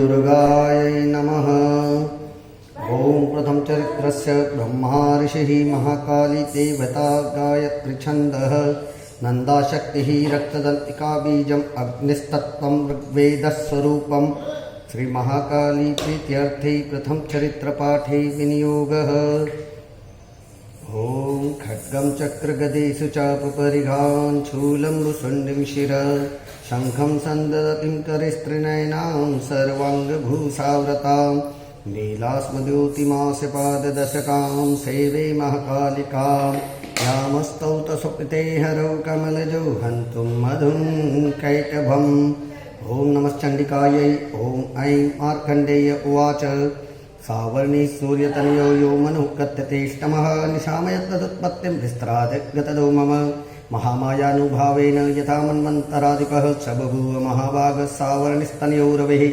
दुर्गायै नमः। ॐ प्रथमचरित्रस्य ब्रह्मा ऋषिः महाकाली देवता गायत्री छन्दः नन्दाशक्तिः रक्तदन्तिका बीजम् अग्निस्तत्त्वं ऋग्वेदस्वरूपम् श्रीमहाकाली प्रीत्यर्थे प्रथमचरित्रपाठे विनियोगः। ॐ खड्गं चक्रगदेषु चापपरिघान् शूलं भुशुण्डिं शिरः शङ्खं सन्ददतिं करिस्त्रिनयनां सर्वाङ्गभूषाव्रतां नीलास्मद्योतिमासपाददशकां सेवे महाकालिकां यामस्तौतसुकृते हरौ कमलजो हन्तुं मधुं कैटभम्। ॐ नमश्चण्डिकायै। ॐ ऐं मार्कण्डेय उवाच सावर्णी सूर्यतनयो यो मनुः कथ्यतेष्टमः निशामयत्तदुत्पत्तिं विस्त्राद्गतदो मम महामायानुभावेन यथा मन्वन्तराधिपः स बभूव महाभागः सावर्णिस्तनयो रविः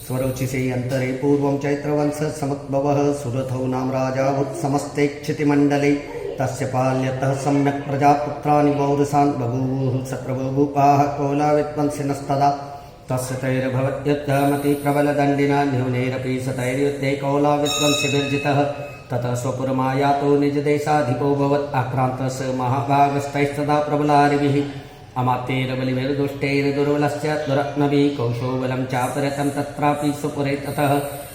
स्वरोचिषे अन्तरे पूर्वं चैत्रवंशः समुद्भवः सुरथो नाम राजा समस्ते क्षितिमण्डले तस्य पाल्यतः सम्यक् प्रजापुत्राणि बौधसान् बभूवुः सप्रभुभूपाः कौलाविद्वंसिनस्तदा तस्य तैरभवद्युद्धमति प्रबलदण्डिना न्यूनैरपि सतैर्युद्धे कौलाविद्वंसिभिर्जितः ततः स्वपुरमायातो निजदेशाधिपो भवत् आक्रान्तः स महाभागस्तैस्तदा प्रबलारिभिः अमात्यैर्बलिभिर्दुष्टैर्दुर्बलस्य दुरत्नभिः कौशोबलं चापरतं तत्रापि स्वपुरे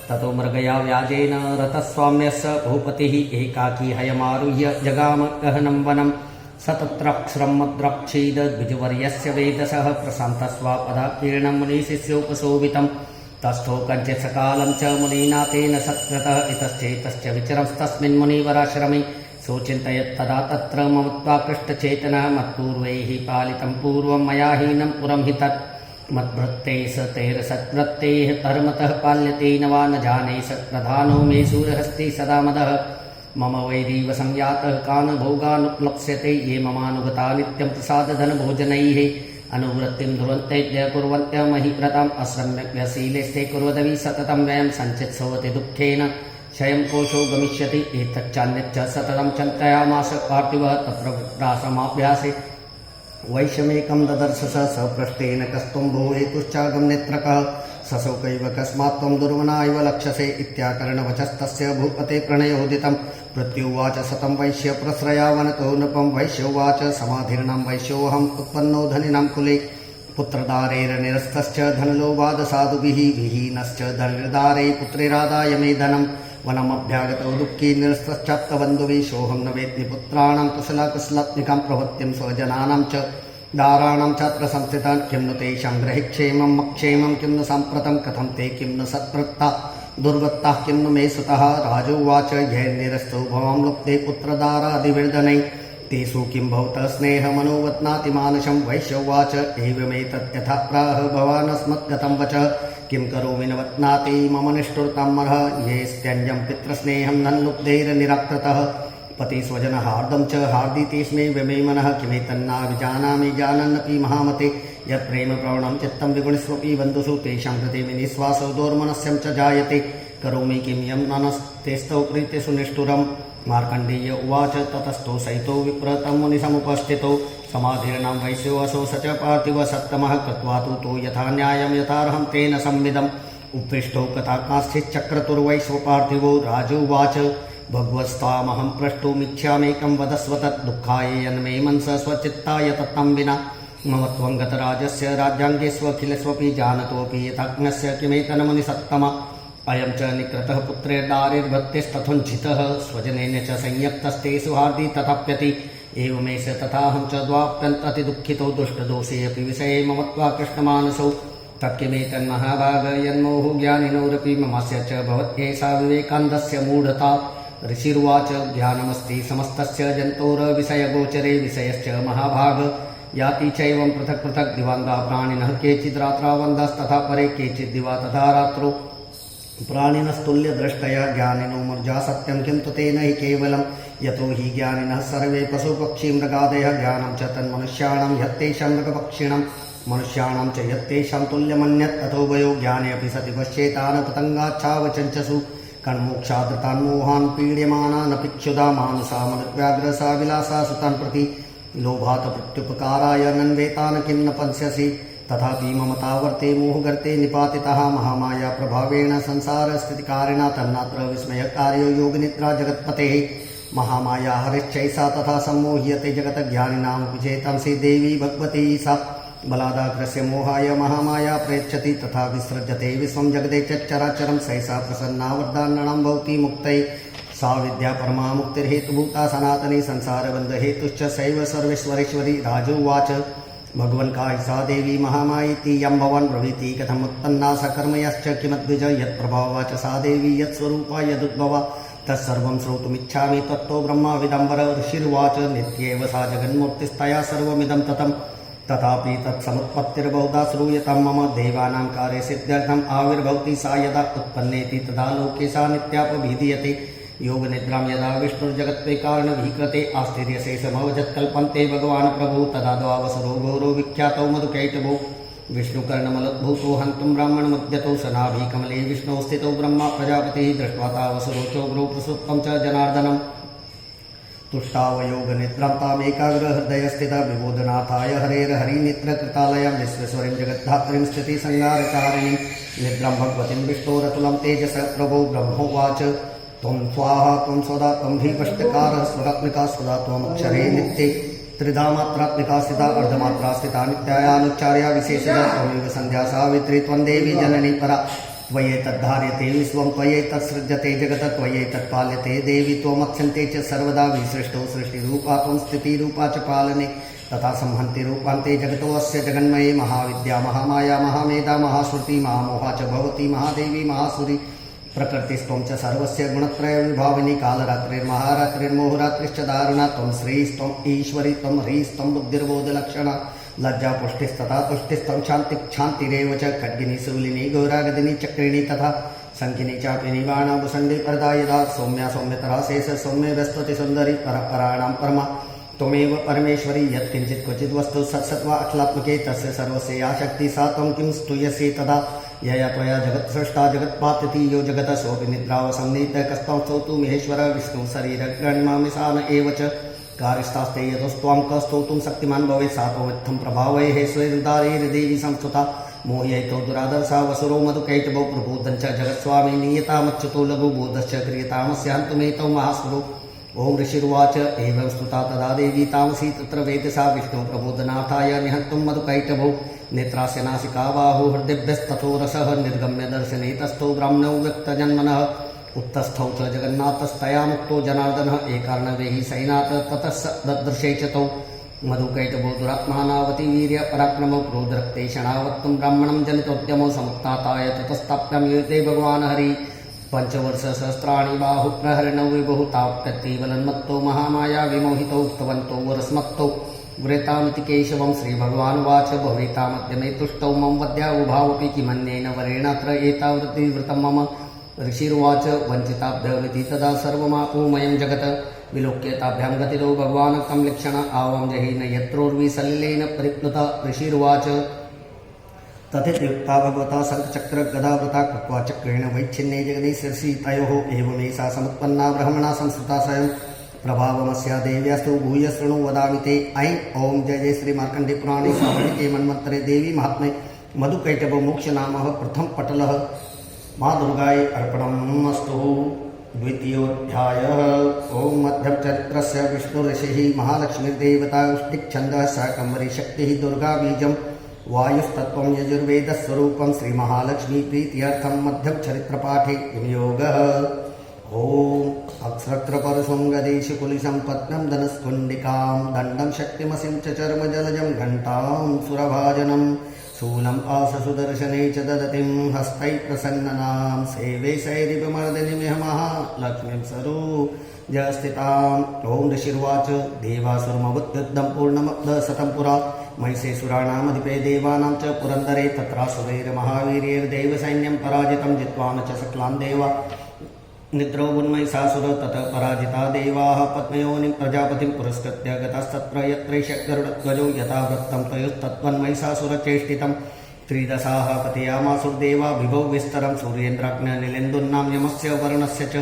ततो मृगया व्याजेन रतस्वाम्यस्य भूपतिः एकाकी हयमारुह्य जगाम गहनं वनं स तत्राक्षरं मद्रक्षीद्विजवर्यस्य वेदसः प्रशान्तस्वापदाकीर्णं मुनिशिष्योपशोभितं तस्थो कञ्चित् सकालं च मुनिना तेन सत्कृतः इतश्चेतश्च विचरंस्तस्मिन् मुनिवराश्रमे सोचिन्तयत् तदा तत्र ममत्वाकृष्टचेतनः मत्पूर्वैः पालितं पूर्वं मया हीनं पुरं हि तत् मद्भृत्तेः स तैरसद्वृत्तेः धर्मतः पाल्यते न वा न जाने सत्प्रधानो मे शूरहस्ति सदा मदः मम वैरीव संयातः कान् भोगानुप्लप्स्यते ये ममानुगता नित्यं प्रसादधनभोजनैः अनुवृत्तिं ध्रुवन्त्यैद्य कुर्वन्त्य महीव्रताम् असम्यग्व्यशीलेस्ते कुर्वदवि सततं व्ययं सञ्चित्सवति दुःखेन क्षयं कोशो गमिष्यति एतच्चान्यच्च सततं चिन्तयामास पार्थिवः तत्प्रवृत्तासमाभ्यासे वैश्यमेकं ददर्श स पृष्ठेन कस्त्वं भो हेतुश्चागं नेत्रकः सशोकैव कस्मात् त्वं दुर्मना इव लक्ष्यसे इत्याकरणवचस्तस्य भूपते प्रणयोदितं मृत्युवाच सतं वैश्य प्रस्रयावनतो नृपं वैश्योवाच समाधिर्णां वैश्योऽहम् उत्पन्नो धनिनां कुले पुत्रदारैर्निरस्तश्च धनलोभादसाधुभिः विहीनश्च धनिर्दारे पुत्रेरादाय मे धनं वनमभ्यागतो दुःखी निरस्तश्चाप्तबन्धुभिः सोऽहं न वेद्मि पुत्राणां कुशलाकुशलात्मिकां प्रवृत्तिं स्वजनानां च दाराणां छात्र संस्थितान् किं नु तेषां ग्रहि क्षेमं मक्षेमं किं नु साम्प्रतं कथं ते किं नु सत्कृत्ता दुर्वत्ताः किं नु मे सुतः राजोवाच यैर्निरस्तो भवां लुप्ते पुत्रदारादिविर्धनै तेषु किं भवतः स्नेहमनोवत्नाति मानसं वैश्योवाच एवमेतत् यथा प्राह भवानस्मद्गतं वचः किं करोमि न वत्नाति मम निष्ठुरतां मरः येऽस्त्यञ्जं पितृस्नेहं नन्लुब्धैर्निराकृतः पतिस्वजनहार्दं च हार्दितेऽस्मै व्यमे मनः किमेतन्ना विजानामि जानन्नपि महामते यत्प्रेमप्रवणं चित्तं विगुणस्वपि बन्धुषु तेषां कृते विनिश्वासो दोर्मनस्यं च जायते करोमि किं यं ननस्तेस्तौ प्रीतिषु निष्ठुरम्। मार्कण्डेय उवाच ततस्थो सहितो विप्रतं मुनिसमुपस्थितो समाधिर्नां वैश्यो असौ स च पार्थिव सत्तमः कृत्वा तु यथा न्यायं यथार्हं तेन संविदम् उपृष्टो कथाकाश्चिच्चक्रतुर्वैश्व पार्थिवो राजोवाच भगवत्स्त्वामहं प्रष्टुमिच्छामेकं वदस्व तत् दुःखाय यन्मे मनस स्वचित्ताय तत्तं विना मम त्वं गतराजस्य राज्याङ्गेष्वखिलस्वपि जानतोऽपि यथाज्ञस्य किमेतन्मुनिसत्तम अयं च निकृतः पुत्रेर्दारिर्भक्तिस्तथुञ्झितः स्वजनेन च संयक्तस्तेषु हार्दि तथाप्यति एवमेष तथाहं च द्वाप्यन्ततिदुःखितो दुष्टदोषे अपि विषये मम त्वाकृष्णमानसौ तत्किमेतन्महाभाग यन्मोहो ज्ञानिनोरपि ममास्य च भवत्येषा विवेकानन्दस्य मूढता। ऋषिर्वाच ज्ञानमस्ति समस्तस्य जन्तोरविषयगोचरे विषयश्च महाभाग याति चैवं पृथक् पृथक् दिवान्दा प्राणिनः केचिद्रात्रावन्दास्तथा परे केचिद्दिवा तथा रात्रौ प्राणिनस्तुल्यदृष्टया ज्ञानिनो मर्जा सत्यं किन्तु तेन हि केवलं यतो हि ज्ञानिनः सर्वे पशुपक्षी मृगादयः ज्ञानं च तन्मनुष्याणां यत्तेषां मृगपक्षिणां मनुष्याणां च यत्तेषां तुल्यमन्यत् अथोभयो ज्ञाने अपि सति पश्येतान् पतङ्गाच्छावचञ्चसु कण्मोक्षादृतान्मोहान् पीड्यमानानपि क्षुधा मानुषा मदव्याघ्रसा विलासा सुतान् प्रति लोभात् प्रत्युपकाराय नन्वेतान् किं न पश्यसि तथापि ममतावर्ते मोहगर्ते निपातितः महामाया प्रभावेण संसारस्थितिकारिणा तन्नात्र विस्मयकार्यो योगनिद्रा जगत्पतेः महामाया हरिश्चैसा तथा सम्मोह्यते जगतज्ञानिनां विचेतंसि देवी भगवती सा बलादाग्रस्य मोहाय महामाया प्रेच्छति तथा विसृज्यते विश्वं जगदे चराचरं सैसा प्रसन्ना वरदान्नणां भवति मुक्तये सा विद्या परमा मुक्तिर्हेतुभूता सनातनी संसारबन्धहेतुश्च सैव सर्वेश्वरेश्वरी राजोवाच भगवन् कायसा देवी महामायीति यं भवान् ब्रवीति कथमुत्पन्ना सकर्मयश्च किमद्विज यत्प्रभावा च सा देवी यत्स्वरूपा यदुद्भवा तत्सर्वं श्रोतुमिच्छामि तत्तो ब्रह्मा विदम्बर ऋषिर्वाच नित्येव सा जगन्मूर्तिस्तया सर्वमिदं ततं तथापि तत्समुत्पत्तिर्बहुधा श्रूयतां मम देवानां कार्ये सिद्ध्यर्थम् आविर्भवति सा यदा उत्पन्नेति तदा लोके सा नित्यापभिधीयते योगनिद्रां यदा विष्णुर्जगत्वे कारणविकृते आश्चर्यशेषमवजत्कल्पन्ते भगवान् प्रभुः तदा द्वावसरो घोरो विख्यातौ मधुकैटभो विष्णुकर्णमलोद्भूतो हन्तुं ब्राह्मणमुद्यतौ सनाभिकमले विष्णुः स्थितौ ब्रह्मा प्रजापतिः दृष्ट्वा तावसरो चोग्रौ प्रसुप्तं च जनार्दनम् तुष्टावयोगनिद्रां तामेकाग्रहृदयस्थिता विबोधनाथाय हरेर्हरिनेत्रकृतालयां विश्वेश्वरीं जगद्धात्रीं स्थितिसंहारकारिणीं निद्रां भगवतीं विष्णोरतुलं तेजसः प्रभो ब्रह्मोवाच त्वं स्वाहा त्वं सदा त्वं ह्रीवष्टकारः स्वरात्मिका सदा त्वमक्षरे नित्ये त्रिधा मात्रात्मिका स्थिता अर्धमात्रा स्थिता नित्यायानुच्चार्या विशेषदा त्वमेव सन्ध्या सावित्री त्वं देवी जननी परा त्वयैतद्धार्यते विश्वं त्वयैतत्सृज्यते जगत् त्वयैतत्पाल्यते देवी त्वमक्षन्ते च सर्वदा विसृष्टौ सृष्टिरूपा त्वं स्थितिरूपा च पालने तथा संहन्ति रूपान्ते जगतोऽस्य जगन्मये महाविद्या महामाया महामेधा महाश्रुति महामोहा च भवती महादेवी महासुरी प्रकृतिस्त्वं च सर्वस्य गुणत्रयविभाविनी कालरात्रिर्महारात्रिर्मोहरात्रिश्च दारुणा त्वं श्रीस्त्वम् ईश्वरी त्वं ह्रीस्त्वं बुद्धिर्बोधलक्षणा लज्जा पुष्टिस्तथा तुष्टिस्त्वं शान्तिरेव च खड्गिनी शूलिनी घोरागदिनी चक्रिणी तथा शङ्खिनी चापिनी बाणाभुषण्डी परदा यदा सौम्या सौम्यतरा शेष सौम्य व्यस्तति सुन्दरी परपराणां परमा त्वमेव परमेश्वरी यत्किञ्चित् क्वचित् वस्तु सत्सत्त्वा अखिलात्मके तस्य सर्वस्य या शक्ति सा त्वं किं स्तूयसे तदा यया त्वया जगत्सृष्टा जगत्पात्यति यो जगतः सोऽपि निद्रावसन्निहितः कस्त्वं स्तोतुं महेश्वर विष्णुः शरीरग्रणिमामिशान एव च कार्यस्थास्ते यतस्त्वां कस्तोतुं शक्तिमान् भवेत् सा त्वमित्थं प्रभावै हे स्वैरुदारैर्देवी संस्तुता मोह्यैतो दुरादर्शा वसुरो मधुकैटभौ प्रबोधं च जगत्स्वामी नीयतामच्युतो लघुबोधश्च क्रियतामस्य हन्तुमेतौ महासुरो ओं ऋषिर्वाच एवं स्तुता तदा देवी तामसी तत्र वेदसा विष्णु प्रबोधनाथाय निहन्तुं मधुकैटभौ नेत्रास्य नासिका बाहु हृदिभ्यस्तथो रसः निर्गम्य दर्शने तस्थौ ब्राह्मणौ व्यक्तजन्मनः उत्तस्थौ च जगन्नाथस्तया मुक्तो जनार्दनः एकार्णवेहि सैनाथ ततः स ददृशे च तौ मधुकैटभो दुरात्मानावति वीर्य पराक्रमौ क्रोधरक्ते क्षणावत्तं ब्राह्मणं जनितोद्यमो समुत्थाताय ततस्ताप्यं युते भगवान् हरि पंचवर्षसहस्राणि बाहुप्रहरणौ विभुः ताप्यतीवलन्मत्तो महामाया विमोहितौ उक्तवन्तो वरस्मत्तौ व्रेतामिति केशवं श्रीभगवानुवाच भवेतामद्य मे तुष्टौ मम वद्या उभावपि किमन्येन वरेणात्र एतावृत्तिवृतं मम ऋषिर्वाच वञ्चिताभ्यमिति तदा सर्वमापूमयं जगत् विलोक्यताभ्यां गतिरो भगवान् तं लक्षण आवं जहीन यत्रोर्विसलिलेन परिप्लुता ऋषिर्वाच तथेत्युक्ता भगवता शङ्खचक्रगदावृता कृत्वा चक्रेण वैच्छिन्ने जगदि शिरसि तयोः एवमेषा समुत्पन्ना ब्रह्मणा संस्कृता स्वयं प्रभावमस्या देव्यास्तु भूय शृणु वदामि ते ऐं ॐ जय जय श्री मार्कण्डे पुराणे सावर्णिके मन्वन्तरे देवी महात्म्ये मधुकैटभो मोक्षनामः प्रथम पटलः माँ दुर्गायै अर्पणमस्तु। द्वितीयोऽध्यायः ॐ मध्यचरित्रस्य विष्णुऋषिः महालक्ष्मीर्देवता उष्टिच्छन्दः शाकम्भरी शक्तिः दुर्गा बीजं वायुस्तत्त्वं यजुर्वेदस्वरूपं श्रीमहालक्ष्मीप्रीत्यर्थं मध्यचरित्रपाठे विनियोगः। ॐ अक्षरत्रपरशुं गदेशु कुलिशं पद्मं धनुस्कुण्डिकां दण्डं शक्तिमसिं च चर्मजलजं घण्टां सुरभाजनं शूलम् आशसुदर्शने च ददतिं हस्तैः प्रसन्ननां सेवे शैरिवमर्दिनीमिह महालक्ष्मीं सरोजस्थिताम्। ॐ ऋषिर्वाच देवासुरमवद्युद्धं पूर्णमब्धशतं पुरा महिषेसुराणामधिपे देवानां च पुरन्दरे तत्रासुरैर्महावीर्यैर्देवसैन्यं पराजितं जित्वा न च सकलान् देवा निद्रौ उन्महिषासुर ततः पराजिता देवाः पद्मयोनिं प्रजापतिं पुरस्कृत्य गतस्तत्र यत्रैष गरुडध्वजो यथा वृत्तं तयोस्तत्त्वन्महिषासुरचेष्टितं त्रिदशाः कथयामासुर्देवा विभौ विस्तरं सूर्येन्द्राग्निलेन्दुर्नां यमस्य वर्णस्य च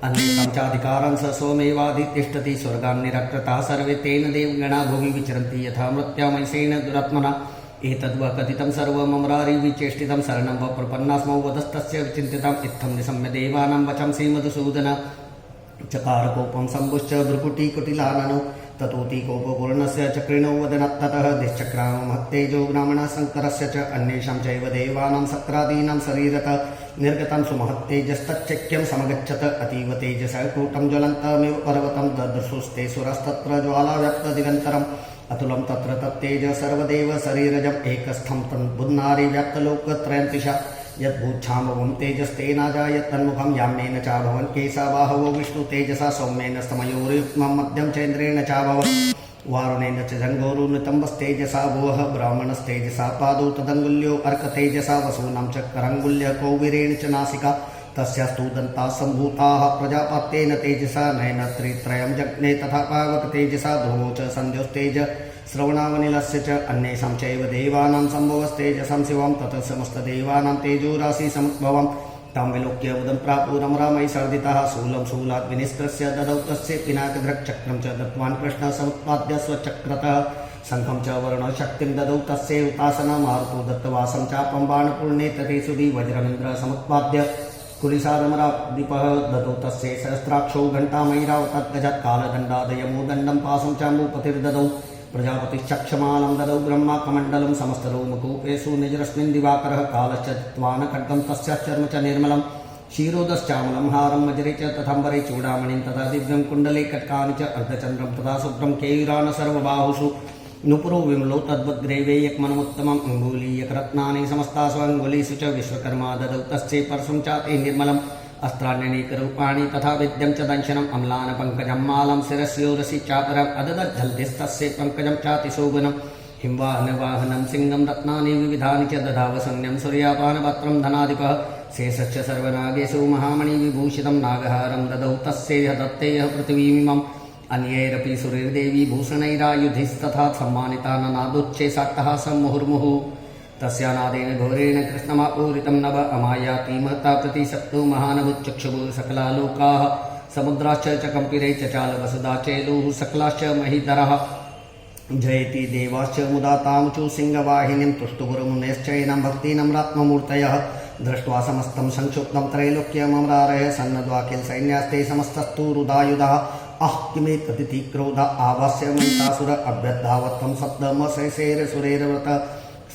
अन्यतं चाधिकारं स सोमेवाधितिष्ठति स्वर्गान् निरकृताः सर्वे तेन देवगणा भुवि विचरन्ति यथा मृत्यामहिषेण दुरात्मना एतद्वा कथितं सर्वममरारिविचेष्टितं शरणं व प्रपन्नास्मौ वदस्तस्य विचिन्तितम् इत्थं निशम्य देवानां वचंसि मधुसूदन चकारकोपं सम्भुश्च भ्रुकुटिकुटिलाननौ ततोति कोपपूर्णस्य चक्रिणो वदनत्ततः दिश्चक्रामहत्तेजो ब्राह्मणशङ्करस्य च अन्येषां चैव देवानां सक्रादीनां शरीरतः निर्गतं सुमहत्तेजस्तच्चक्यं समगच्छत अतीव तेजसः कूटं ज्वलन्तमिव पर्वतं ददृशुस्ते सुरस्तत्र ज्वालाव्याप्तदिगन्तरम् अतुलं तत्र तत्तेज सर्वदेव शरीरजम् एकस्थं तन्बुन्नारी व्याप्तलोकत्रयन्तिषा यद्भूच्छाम्भवं तेजस्तेनाजायत् तन्मुखं याम्येन चाभवन् केशाबाहवो विष्णुतेजसा सौम्येन स्तमयोर्युग्मं मध्यं चैन्द्रेण चाभवन् वारुणेन च जङ्घोरुनितम्बस्तेजसा भुवः ब्राह्मणस्तेजसा पादौ तदङ्गुल्यो अर्कतेजसा वसूनां च करङ्गुल्य कौवीरेण च नासिका तस्यास्तु दन्ताः सम्भूताः प्रजापत्येन तेजसा नयनत्रित्रयं जज्ञे तथा पावकतेजसा ध्रुवो च सन्ध्योस्तेज श्रवणावनिलस्य च अन्येषां चैव देवानां सम्भवस्तेजसं शिवं ततः समस्तदेवानां तेजोराशि समुद्भवं तां विलोक्य उदं प्रापुरमरामयि सर्दितः शूलं शूलात् विनिष्कृत्य ददौ तस्य पिनाकधृक्चक्रं च दत्तवान् कृष्णः समुत्पाद्य स्वचक्रतः शङ्खं च वर्णशक्तिं ददौ तस्य उतासनमारुतो दत्तवासं चापं बाणपूर्णे तथे सुधि वज्रमिन्द्र समुत्पाद्य कुलिसादमरादीपः ददौ तस्य सहस्राक्षौ घण्टामयिरावतद्गजत् कालदण्डादयमो दण्डं पाशं चाम्बूपतिर्ददौ प्रजापतिश्चक्षमालं ददौ ब्रह्माकमण्डलं समस्तलोमकूपेषु निजरश्मिन् दिवाकरः कालश्च जित्वान् खड्गं तस्याश्चर्म च निर्मलं क्षीरोदश्चामलं हारं मजरे च तथाम्बरे चूडामणिं तथा दिव्यं कुण्डले कटकानि च अर्धचन्द्रं तथा शुभ्रं केयूरान् सर्वबाहुषु नुपुरो विमलो तद्वद्ग्रैवेयकमनमुत्तमम् अङ्गुलीयकरत्नानि समस्तासु अङ्गुलीषु च विश्वकर्मा ददौ तस्यै परशुं चाति निर्मलम् अस्त्राण्यनेकरूपाणि तथा विद्यं च दंशनम् अम्लान पङ्कजं मालं शिरस्योरसि चापरम् अददज्जलधिस्तस्य पङ्कजं चातिशोभनं हिंवाहनवाहनं सिंहं रत्नानि विविधानि च दधाव शून्यं सूर्यापानपत्रं धनाधिपः शेषश्च सर्वनागेषु महामणिविभूषितं नागहारं ददौ तस्यैह दत्तेयः पृथिवीमिमम् अन्यैरपि सुरीर्देवी भूषणैरायुधिस्तथा सम्मानिता ननादोच्चे साट्टहासं मुहुर्मुहुः तस्यानादेन घोरेण कृष्णमापूरितं नभ अमायातीमता प्रतिसप्तो महानभुच्चक्षुः सकलालोकाः समुद्राश्च च कम्पिरे च चालवसुधा चेलुः सकलाश्च महीधरः जयति देवाश्च मुदा तामुचु सिंहवाहिनीं तुष्टुगुरुमुनेश्चैनं भक्तिनम्रात्ममूर्तयः दृष्ट्वा समस्तं संक्षुप्तं त्रैलोक्यममरारय सन्नद्वाकिल सैन्यास्ते समस्तस्तु रुदायुधः आह किमेतदिति क्रोध आवास्य महिषासुर अभ्यद्धावत्तं सप्तमशेषेर सुरेरव्रत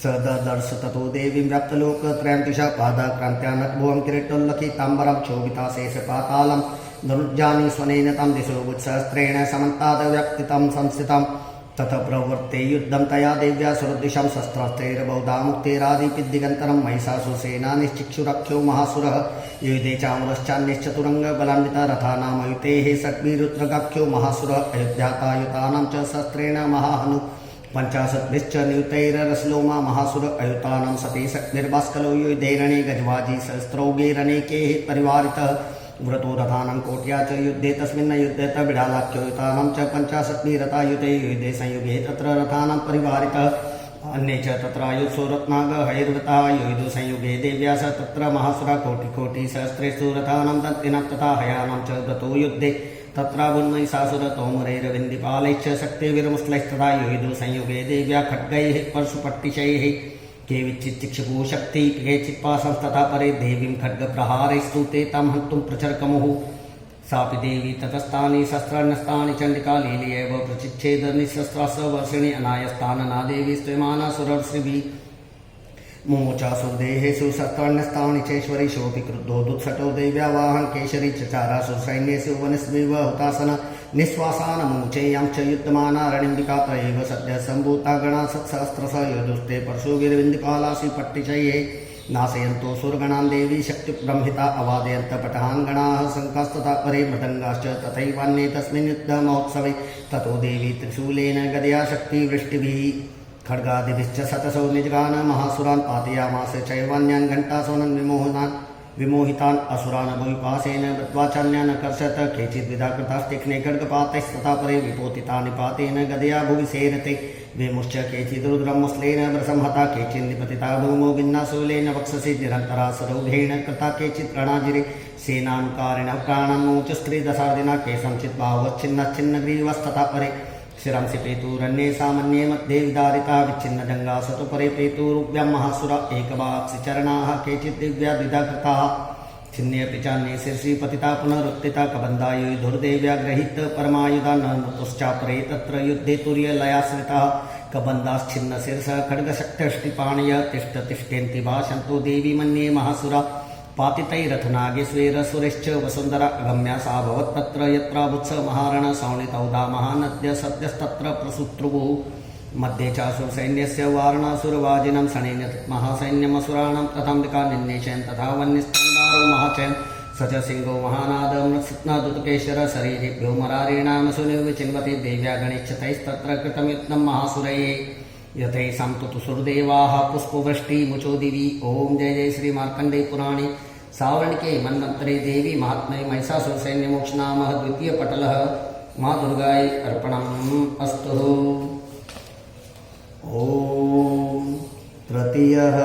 सदर्श ततो देवीं व्याप्तलोकत्रयन्तिषा पादाक्रान्त्या नग्भुवं किरीटोल्लखिताम्बरं क्षोभिता शेषपातालं धनुर्जानि स्वनेन तं दिशो बुत्सहस्रेण समन्ताद्व्यक्तितं संस्थितं ततः प्रवृत्ते युद्धं तया देव्या सुरद्दिशं शस्त्रास्त्रैर्बहुधा मुक्तेरादिपिद्दिगन्तरं महिषासुरसेनानिश्चिक्षुरक्षो महासुरः युधे चामरश्चान्यश्चतुरङ्गबलान्विता रथानामयुतेः षड्भिरुद्रगाख्यो महासुरः अयोध्यातायुतानां च शस्त्रेण महाहनु 50 नियुतैररसलोमा महासुर अयुतानां सती निर्वास्कलो युधेरणे गजवाजी सहस्रौगेरनेके परिवारितः व्रतो रथानां कोट्या च युद्धे तस्मिन् युद्धे तबिडालाख्योयुतानां च 50 रथायुते युद्धे संयुगे तत्र रथानां परिवारितः अन्ये च तत्रायुत्सो रत्नागहैर्वृता युधो संयुगे देव्या स तत्र महासुरा कोटि सहस्रेषु रथानां दत्तिनां तथा हयानां च व्रतो युद्धे तत्रावुन्महिषासुर तोमरैरविन्दिपालैश्च शक्तिर्विमुष्लैस्तथा युधो संयुगे देव्या खड्गैः परशुपट्टिशैः केविच्चिक्षुः शक्ति केचित्पाशंस्तथा परे देवीं खड्गप्रहारैस्तु ते तां हन्तुं प्रचर्कमुः सापि देवी ततस्तानि शस्त्राण्यस्तानि चण्डिका लीलयैव प्रचिच्छेदनिशस्त्रास्त्र वर्षिणि अनायस्तानना देवी स्तुयमाना सुरर्षिभिः मुमुचासुर्देहेषु शस्त्राण्यस्तानि चेश्वरीशोऽपि क्रुद्धो दुत्सटो देव्यावाहं केशरी चचारासु सैन्येषु वनस्मिव हुतासन निःश्वासान मुमुचेयां च युद्धमाना रणिम्बिका त्रयैव सद्यः सम्भूता गणा सत्सहस्रश युधुस्ते परशुभिर्विन्दिपालासि पट्टिशैः नाशयन्तो सुरगणां देवी शक्तिब्रह्मिता अवादयन्त पटहान् गणाः शङ्खास्तथा परे मृदङ्गाश्च तथैवान्ये तस्मिन् युद्धमहोत्सवे ततो देवी त्रिशूलेन गदया शक्तिवृष्टिभिः खड्गादिभिश्च शतशो निजगान महासुरान् पातयामास चैवान्यान् घण्टासोनं विमोहितान् असुरान् भूमिपाशेन वृत्वाचान्यान् कर्षत केचिद्विधा कृतास्तीक्ष्णे खड्गपातैस्तथा परे विपोतितानि पातेन गदया भुवि सेरते वेमुश्च केचिद्रुद्रं मुस्लेन व्रसंहता केचिन्निपतिता भूमौ भिन्नाशूलेन वक्षसि निरन्तरा सरौघेण कृता केचित् रणाजिरे सेनानुकारिण प्राणं मोचस्त्रीदशार्दिना केषाञ्चित् बाहुश्चिन्नच्छिन्नग्रीवस्तथा परे शिरंसि पेतुरन्ये सामन्ये मध्ये विदारिता विच्छिन्नजङ्गा सतु परे पेतुरुभ्यां महासुरा एकवाक्षिचरणाः केचित् दिव्या द्विधा कृताः छिन्नेऽपि चान्ये शीर्षि पतिता पुनरुत्थिता कबन्धायुः दुर्देव्या गृहीत परमायुधा न मृतुश्चापरे तत्र युद्धे तुर्यलयाश्रिताः कबन्धाश्छिन्न शीर्षः खड्गशक्त्यष्टिपाणय तिष्ठ तिष्ठन्ति भाषन्तो देवी मन्ये महासुरा पातितैरथनागेश्वेर सुरेश्च वसुन्धरा अगम्या सा भवत्तत्र यत्र बुत्स महारण सौणितौदा महानद्य सद्यस्तत्र प्रसुत्रुवुः मध्ये चासुरसैन्यस्य वारणासुरवाजिनं शणेन महासैन्यमसुराणां तथाम्बिका निन्नेशयन् तथा वह्निस्कन्दारो महाचयन् स च सिंहो महानादमृत्स्नादुतकेशर शरीरेभ्यो मरारेणामसुनिर्विचिन्वते देव्या गणेच्छतैस्तत्र कृतं यत्नं महासुरये यथैषां तु सुरदेवाः पुष्पवृष्टिमुचो दिवि। ओम जय जय श्री मार्कंडेय पुराणे सावर्णिके मन्वन्तरे देवी महात्म्ये महिषासुरसैन्यमोक्षनामः द्वितीय पटलः माँ दुर्गायै अर्पणम् अस्तु। ओम तृतीयः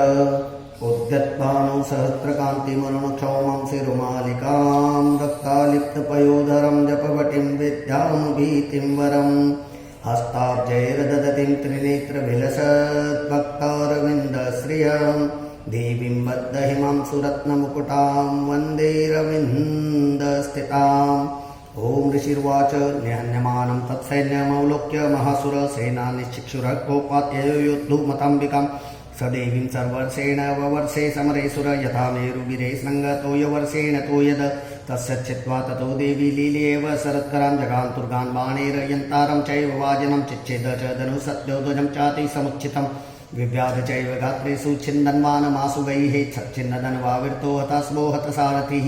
उद्यत्पानो सहस्रकान्तिमरुणक्षौमं शिरुमालिकां रक्तालिप्तपयोधरं जपवटीं विद्यामभीतिं वरम् हस्ताब्जैर्दधतीं त्रिनेत्रविलसद्भक्तारविन्दश्रियं देवीं बद्धहिमां सुरत्नमुकुटां वन्देरविन्दस्थिताम्। ओम ऋषिर्वाच निहन्यमानं तत्सैन्यमवलोक्य महासुरसेनानिश्चिक्षुरः कोपात्ययो योद्धुमताम्बिकां स देवीं सर्वर्षेण ववर्षे समरेसुर यथा मेरुगिरे स्रङ्गतो यवर्षेण तो यद तस्य चित्वा ततो देवी लीलेव शरत्करां जगान्तुर्गान् बाणैर्यन्तारं चैव वाजिनं चिच्छेद च धनुसत्योध्वजं चाति समुच्चितं विव्याध चैव गात्रेषु छिन्दन्वानमासुगैः छच्चिन्नदन्वाविर्तो हतास्वो हतसारथिः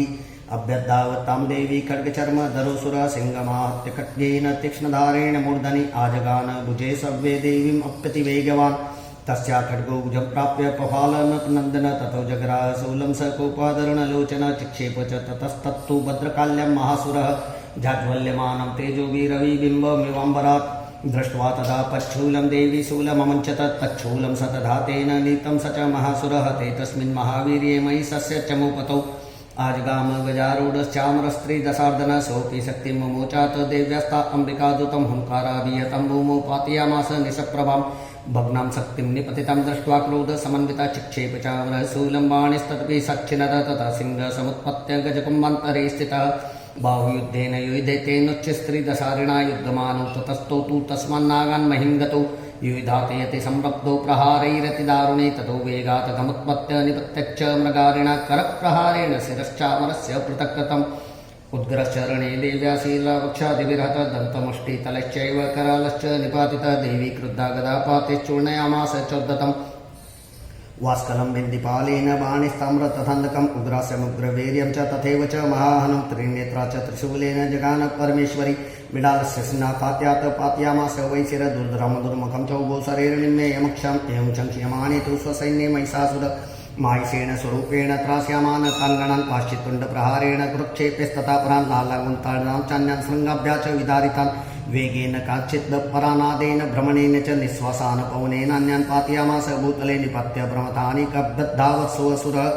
अभ्यद्धावतां देवी खड्गचर्मधरोऽसुरः सिंहमाहत्य खड्गेन तीक्ष्णधारेण मूर्धनि आजगान भुजे सव्ये देवीम् अप्यतिवेगवान् तस्या खड्गो भुजं प्राप्य पफालनन्दन ततो जगराह शूलं स कोपादरणलोचन चिक्षेप च ततस्तत्तु भद्रकाल्यं महासुरः जाज्वल्यमानं तेजोभिरविबिम्बमिवाम्बरात् दृष्ट्वा तदा पच्छूलं देवी शूलममञ्चत तच्छूलं स तथा तेन नीतं स च महासुरः ते तस्मिन् महावीर्ये महिषस्य चमूपतौ आजगाम गजारूढश्चामरस्त्रीदशार्दन सोऽपि शक्तिं मुमोचात देव्यस्ता अम्बिकादूतं हुङ्काराभियतं भूमौ पातयामास निशप्रभां भग्नां शक्तिं निपतितं दृष्ट्वा क्रोधसमन्विता चिक्षेप चावरः शूलं बाणेस्तदपि सच्छिनद तथा सिंहसमुत्पत्य गजकुम्भान्तरे स्थितः बाहुयुद्धेन युयुधे तेनोच्चस्त्रीदशारिणा युद्धमानौ ततस्तौ तु तस्मान्नागान् महिं गतौ युयुधातयति संरब्धौ प्रहारैरतिदारुणे ततो वेगातकमुत्पत्य निपत्यच्च मृगारिणा करप्रहारेण शिरश्चामरस्य पृथक् कृतम् उद्ग्रश्चरणे देव्या शीलावक्षादिविरहत दन्तमुष्टितलश्चैव करालश्च निपातितः देवी क्रुद्धा गदापातिश्चूर्णयामास चोद्धतम् वास्कलं बिन्दिपालेन बाणिस्ताम्र तथान्धकम् उग्रास्यमुग्रवीर्यं च तथैव च महाहनं त्रिनेत्रा च त्रिशूलेन जगान परमेश्वरी बिडालस्य सिन्नापात्यात् पातयामास वैशिर दुर्धरं दुर्मुखं चौगो शरीरनिम्नेयमक्षम् एवं चङ्क्ष्यमाणे तु स्वसैन्ये महिषासुर मायसेन स्वरूपेण त्रास्यामान् तान्गणान् पाश्चित्तुण्डप्रहारेण कुरुक्षेपेस्तथा परान् लालागुन्तानां चान्यान् शृङ्गाभ्या च विदारितान् वेगेन काचित् परानादेन भ्रमणेन च निःश्वासान् पवनेनान्यान् पातयामास भूतले निपत्य भ्रमतानि कब्दद्धावत्सोऽसुरः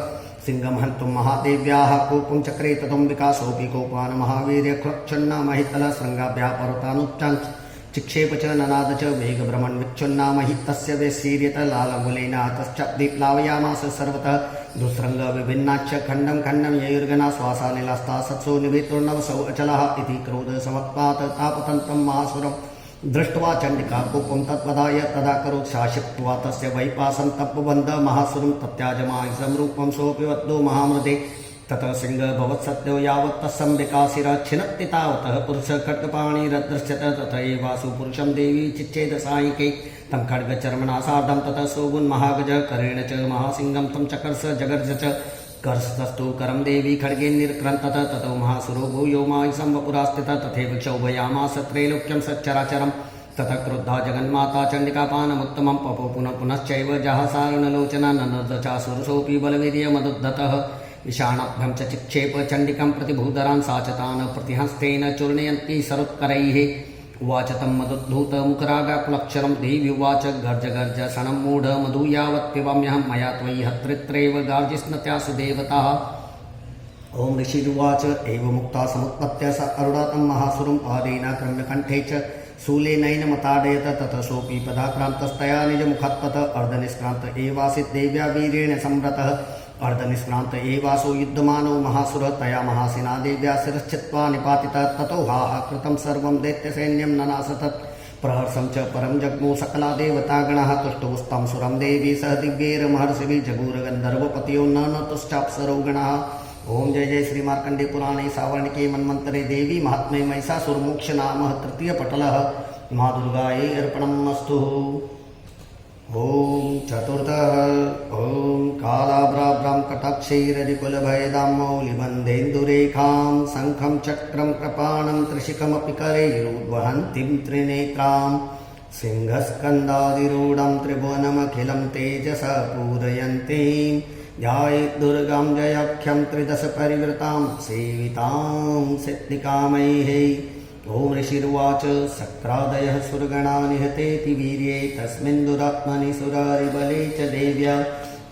सिंहं हन्तुं महादेव्याः कोपं चक्रे ततोऽम्बिका सोऽपि कोपान् महावीर्यकृच्छन्न महितल शृङ्गाभ्याः पर्वतानुच्चान् चिक्षेप च ननाद च वेगभ्रमन् विच्छुन्ना महितस्य वेशीर्यत लालमुलेन तश्चाप्लावयामास सर्वतः दुःसृङ्ग विभिन्नाच्च खण्डं खण्डं ययुर्गना श्वासा निलस्ता सत्सो निभेतुर्नवसौ अचलः इति क्रोधसमत्पात् तापतन्त्रं महासुरं दृष्ट्वा चण्डिका कोपं तत्पदाय तदा करोत्साशित्वा तस्य वैपासं तप्पबन्ध महासुरं तत्याजमायसं रूपं सोऽपि वद्धो महामृते ततः सिंह भवत्सत्यो यावत् तस्सम्बिकाशिरः छिनत्ति तावतः पुरुषः खड्गपाणिरदृश्यत तथैवासु पुरुषं देवी चिच्छेद सायिके तं खड्गचर्मणा सार्धं ततः सोऽगुन्महागजः करेण च महासिंहं तं चकर्ष जगर्ज च कर्षतस्तु करं देवी खड्गे निर्क्रन्तत ततो महासुरो भूयो मायसं वपुरास्थितः तथैव क्षोभयामास त्रैलोक्यं सच्चराचरम् ततः क्रुद्धा जगन्माता चण्डिकापानमुत्तमं पपो पुनः पुनश्चैव जहासारणलोचना ननद चासुरसोऽपि बलवीर्यमदुद्धतः ईशानाभ्यं च चिक्षेप चण्डिकं प्रतिभूधरान् सा च तान् प्रतिहस्तेन चूर्णयन्ती सरुत्करैः उवाच तं मदुद्धूतमुखरागाकुलक्षरं देवी उवाच गर्ज गर्ज शनं मूढ मधु यावत् पिबाम्यहं मया त्वयि हत्रित्रैव गार्जिस्नत्यासु देवताः। ओम ऋषिरुवाच एवमुक्ता समुत्पत्य स अरुणातं महासुरं पादेनाक्रम्य कण्ठे च शूलेनैनमताडयत ततः सोऽपि पदाक्रान्तस्तया निजमुखात्पत अर्धनिष्क्रान्त एवासीत् देव्या वीर्येण संव्रतः अर्धनिष्क्रान्त एवासो युद्धमानो महासुरः तया महासेना देव्या शिरश्चित्वा निपातितः ततो हाहाकृतं सर्वं दैत्यसैन्यं ननासतत् प्रहर्षं च परं जग्मो सकला देवतागणाः तुष्टुस्तं सुरं देवी सह दिव्यैर्महर्षिभिः जगूरगन्धर्वपतयो न तुश्चाप्सरो गणाः। ओम जय जय श्री मार्कंडे पुराणे सावर्णिके मन्वन्तरे देवी महात्म्ये महिषासुरमोक्ष नाम तृतीय पटलः माँ दुर्गायै अर्पणमस्तु। ओम चतुर्थः ओम कालाभ्राभ्रां कटाक्षैरधिकुलभयदां मौलिबन्धेन्दुरेखां शङ्खं चक्रं कृपाणं त्रिशिखमपि करैरुद्वहन्तीं त्रिनेत्रां सिंहस्कन्धाधिरूढं त्रिभुवनमखिलं तेजसा पूरयन्तीं ध्यायेत् दुर्गां जयाख्यं त्रिदश परिवृतां सेवितां सिद्धिकामैः। ओम ऋषिर्वाच शक्रादयः सुरगणा निहतेति वीर्ये तस्मिन् दुरात्मनि सुरारिबले च देव्या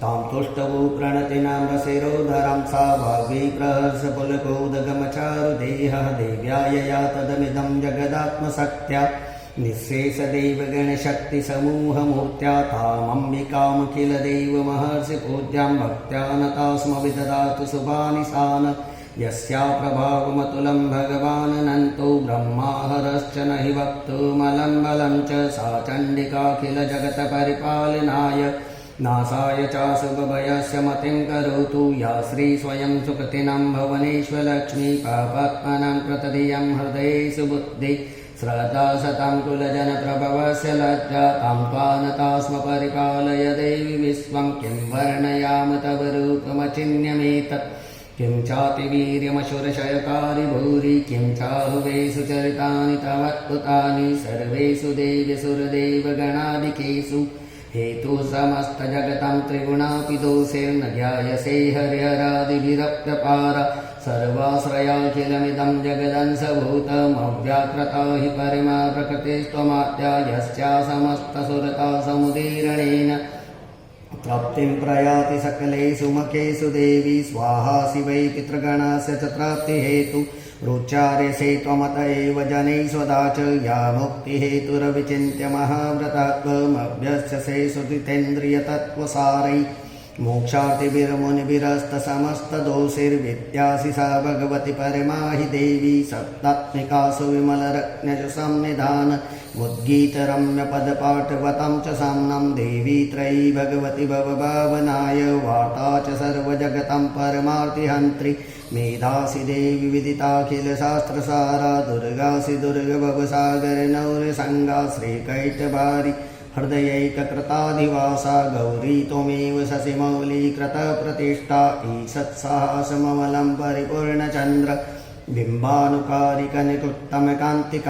तां तुष्टवो प्रणतिनां रसेरोदरां सा वाग्वी प्रहर्षपुलकोदगमचारुदेहः देव्या यया तदमिदं जगदात्मशक्त्या निःशेषदेवगणशक्तिसमूहमूर्त्या तामम्बिकामखिलदेवमहर्षिपूज्यां भक्त्या नता स्म विददातु शुभानिशान यस्या प्रभावमतुलं भगवानन्तो ब्रह्माहरश्च न हि वक्तुमलं बलं च सा चण्डिकाखिलजगत्परिपालनाय नासाय चाशुभभयस्य मतिं करोतु या श्री स्वयं सुकृतिनं भुवनेश्वरलक्ष्मी पापात्मनां कृतधियं हृदये सुबुद्धि श्रद्धा सतां कुलजनप्रभवस्य लज्जा तां त्वानता स्म परिपालय देवि विश्वं किं वर्णयाम तव रूपमचिन्यमेतत् किं चातिवीर्यमशुरशयकारि भूरि किं चाहुवेषु चरितानि तवत्कृतानि सर्वेषु देव्यसुरदेवगणादिकेषु हेतु समस्तजगतं त्रिगुणापि दोषैर्न ध्यायसे हरिहरादिभिरप्यपार सर्वाश्रयाखिलमिदं जगदंशभूतमव्याकृता हि परमा प्रकृतिस्त्वमात्या यस्या समस्तसुरता समुदीरणेन प्राप्तिं प्रयाति सकलेषु मखेषु देवी स्वाहा शिवै पितृगणस्य च प्राप्तिहेतु रोच्चार्यसे त्वमत एव जनैस्वदा च या मुक्तिहेतुरविचिन्त्य महाव्रतात्वमभ्यस्यसे सुजितेन्द्रियतत्त्वसारै मोक्षार्थिभिर्मुनिभिरस्तसमस्तदोषैर्विद्यासि सा भगवति परमा हि देवी सप्तात्मिकासु विमलरत्नजु संनिधान उद्गीतरम्यपदपाठवतं च साम्नं देवी त्रयी भगवति भवभावनाय वार्ता च सर्वजगतं परमार्तिहन्त्री मेधासि देवी विदिताखिलशास्त्रसारा दुर्गासि दुर्गभवसागरनौरसङ्गा श्रीकैटभारि हृदयैककृताधिवासा गौरी त्वमेव शशिमौलीकृतप्रतिष्ठा ईषत्साहसममलं परिपूर्णचन्द्र बिम्बानुकारिकनिकृत्तमकान्तिका